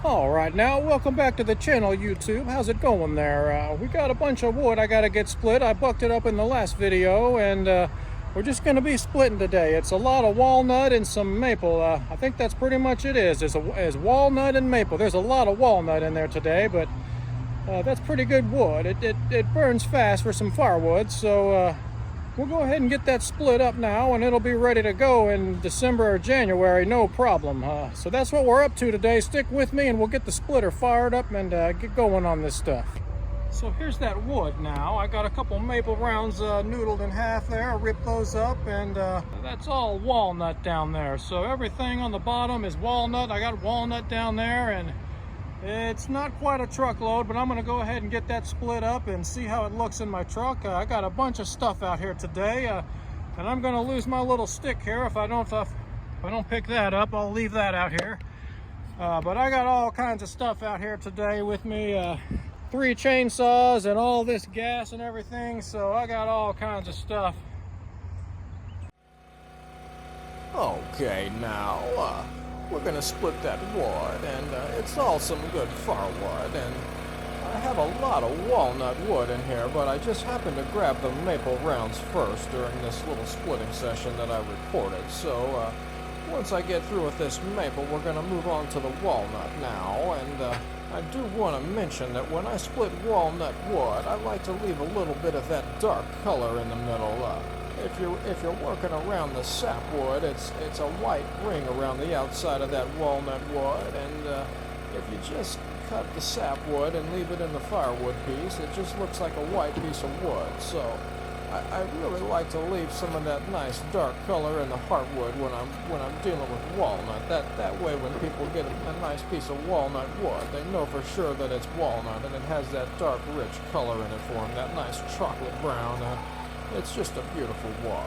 Alright, now welcome back to the channel, YouTube. How's it going there? We got a bunch of wood I gotta get split. I bucked it up in the last video, and we're just gonna be splitting today. It's a lot of walnut and some maple. I think that's pretty much it is. It's walnut and maple. There's a lot of walnut in there today, but that's pretty good wood. It burns fast for some firewood, so we'll go ahead and get that split up now, and it'll be ready to go in December or January, no problem. So that's what we're up to today. Stick with me and we'll get the splitter fired up and get going on this stuff. So here's that wood now. I got a couple maple rounds noodled in half there. I ripped those up, and that's all walnut down there. So everything on the bottom is walnut. I got walnut down there, and it's not quite a truckload, but I'm going to go ahead and get that split up and see how it looks in my truck. I got a bunch of stuff out here today, and I'm going to lose my little stick here if I don't pick that up. I'll leave that out here. But I got all kinds of stuff out here today with me. 3 chainsaws and all this gas and everything, so I got all kinds of stuff. Okay, now we're gonna split that wood, and it's all some good firewood, and I have a lot of walnut wood in here, but I just happened to grab the maple rounds first during this little splitting session that I recorded. So once I get through with this maple, we're gonna move on to the walnut now, and I do want to mention that when I split walnut wood, I like to leave a little bit of that dark color in the middle. If you're working around the sapwood, it's a white ring around the outside of that walnut wood, and if you just cut the sapwood and leave it in the firewood piece, it just looks like a white piece of wood. So I really like to leave some of that nice dark color in the heartwood when I'm dealing with walnut. That way, when people get a nice piece of walnut wood, they know for sure that it's walnut, and it has that dark, rich color in it for them. That nice chocolate brown. It's just a beautiful wood.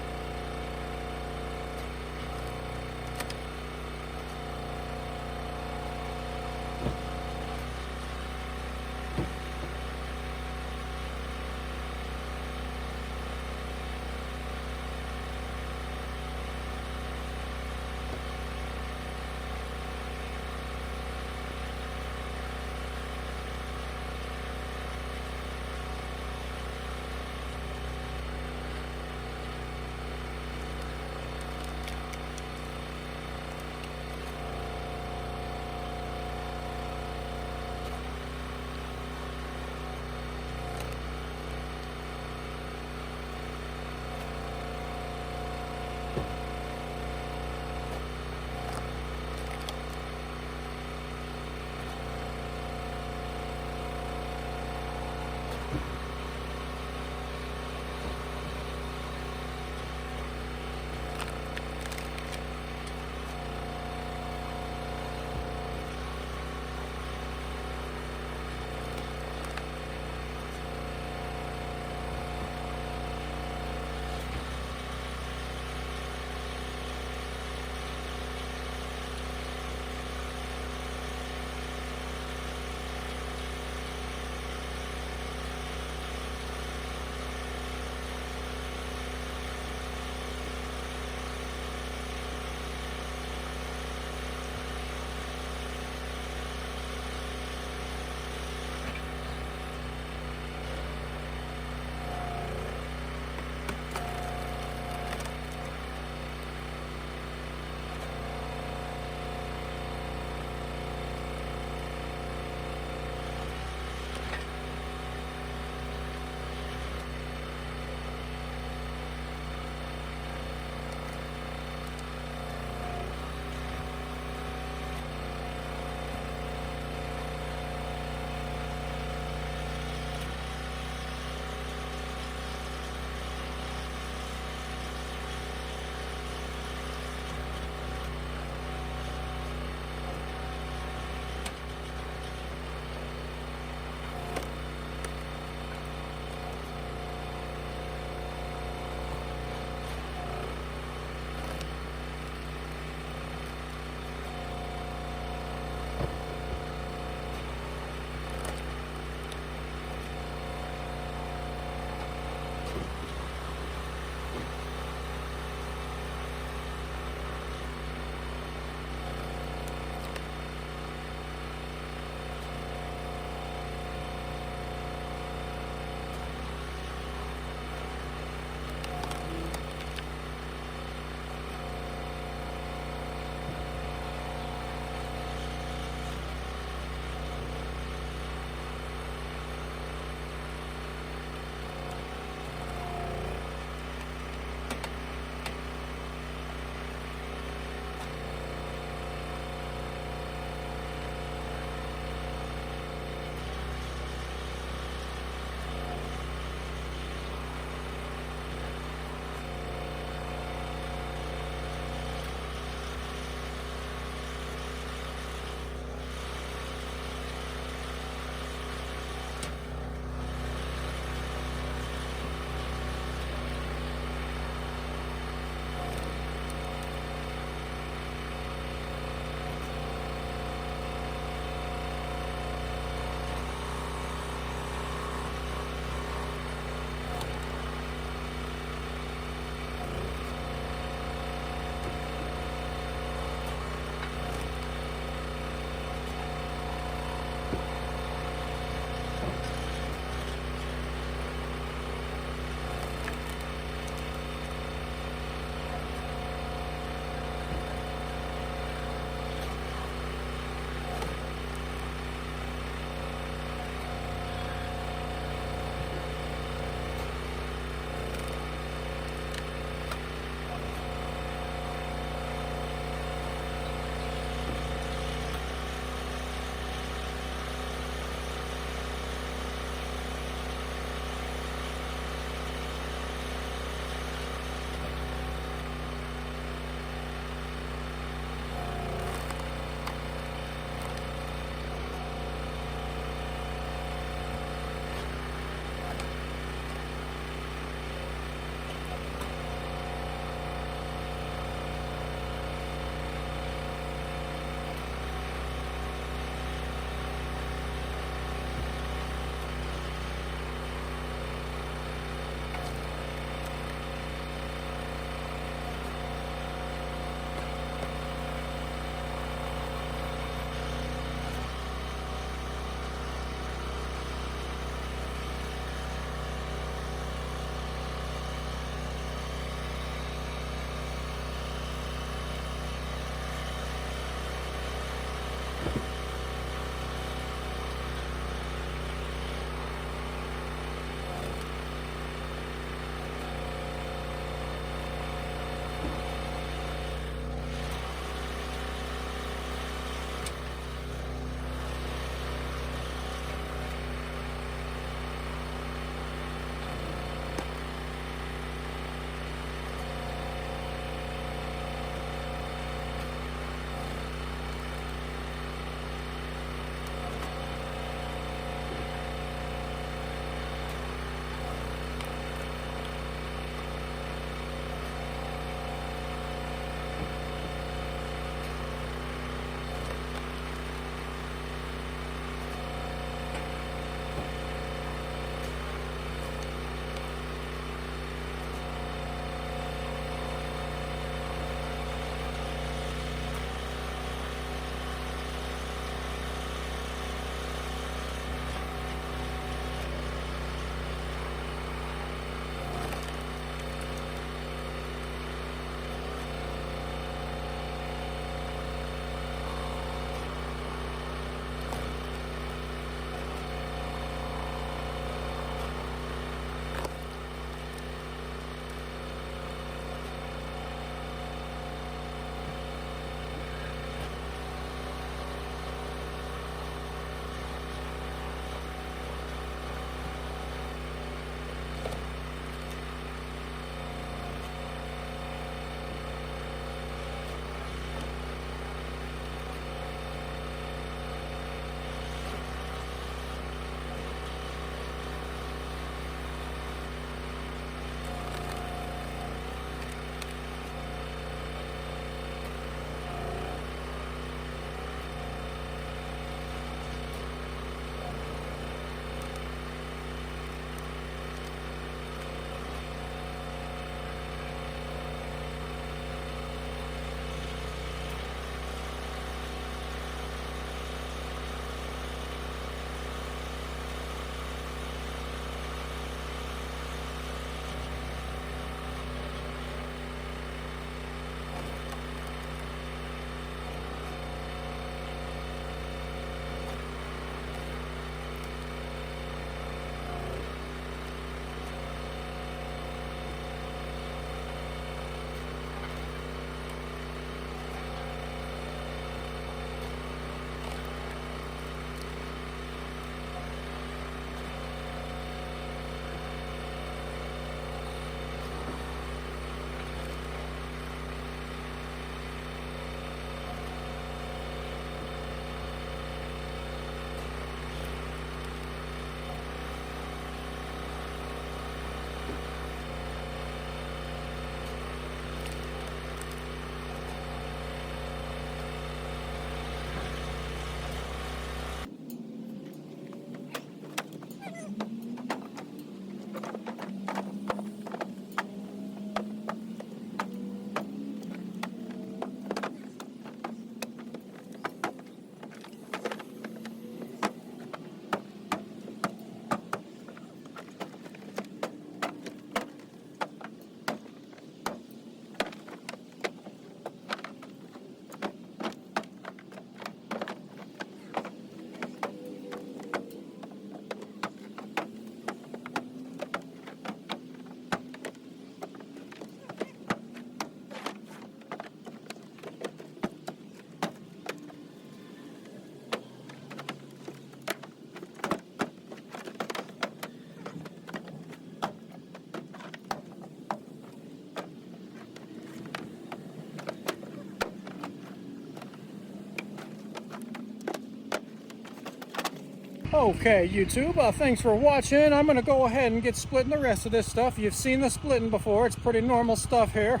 Okay, YouTube, thanks for watching. I'm going to go ahead and get splitting the rest of this stuff. You've seen the splitting before. It's pretty normal stuff here.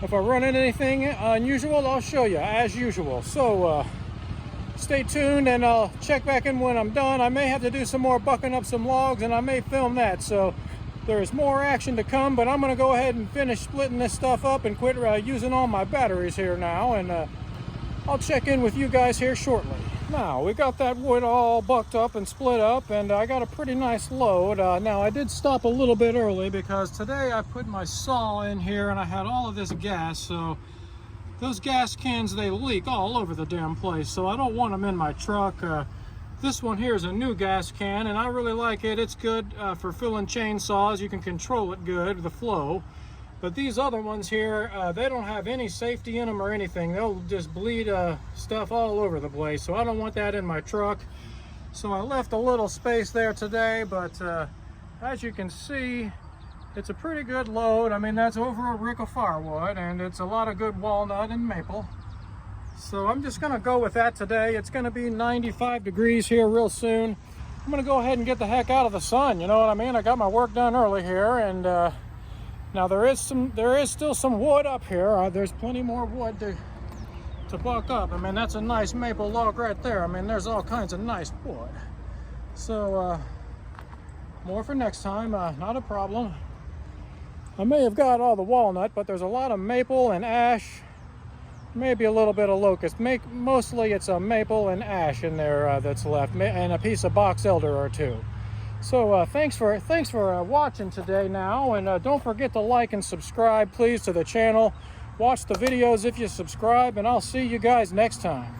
If I run into anything unusual, I'll show you, as usual. So, stay tuned, and I'll check back in when I'm done. I may have to do some more bucking up some logs, and I may film that. So, there's more action to come, but I'm going to go ahead and finish splitting this stuff up and quit using all my batteries here now. And I'll check in with you guys here shortly. Now, we got that wood all bucked up and split up, and I got a pretty nice load. Now, I did stop a little bit early because today I put my saw in here and I had all of this gas, so those gas cans, they leak all over the damn place, so I don't want them in my truck. This one here is a new gas can, and I really like it. It's good for filling chainsaws. You can control it good, the flow. But these other ones here, they don't have any safety in them or anything. They'll just bleed stuff all over the place. So I don't want that in my truck. So I left a little space there today, but as you can see, it's a pretty good load. I mean, that's over a rick of firewood, and it's a lot of good walnut and maple. So I'm just gonna go with that today. It's gonna be 95 degrees here real soon. I'm gonna go ahead and get the heck out of the sun, you know what I mean? I got my work done early here, and now there is still some wood up here. There's plenty more wood to buck up. I mean, that's a nice maple log right there. I mean, there's all kinds of nice wood. So more for next time, not a problem. I may have got all the walnut, but there's a lot of maple and ash, maybe a little bit of locust. Mostly it's a maple and ash in there that's left, and a piece of box elder or two. So thanks for watching today now, and don't forget to like and subscribe, please, to the channel. Watch the videos if you subscribe, and I'll see you guys next time.